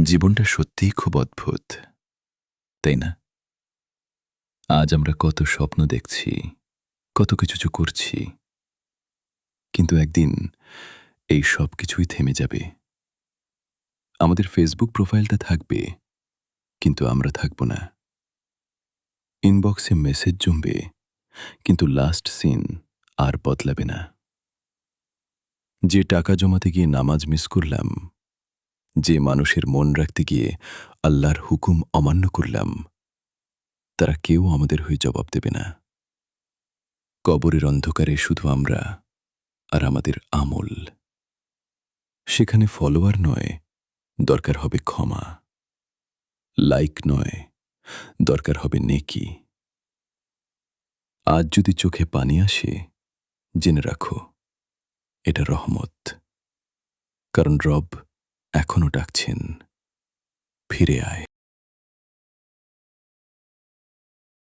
জীবনটা সত্যিই খুব অদ্ভুত, তাই না? আজ আমরা কত স্বপ্ন দেখছি, কত কিছু করছি, কিন্তু একদিন এই সব কিছুই থেমে যাবে। আমাদের ফেসবুক প্রোফাইলটা থাকবে, কিন্তু আমরা থাকব না। ইনবক্সে মেসেজ জমবে, কিন্তু লাস্ট সিন আর বদলাবে না। যে টাকা জমাতে গিয়ে নামাজ মিস করলাম, যে মানুষের মন রাখতে গিয়ে আল্লাহর হুকুম অমান্য করলাম, তারা কেউ আমাদের হয়ে জবাব দেবে না। কবরের অন্ধকারে শুধু আমরা আর আমাদের আমল। সেখানে ফলোয়ার নয়, দরকার হবে ক্ষমা। লাইক নয়, দরকার হবে নেকি। আজ যদি চোখে পানি আসে, জেনে রাখো এটা রহমত, কারণ রব এখনো ডাকছেন, ফিরে আয়।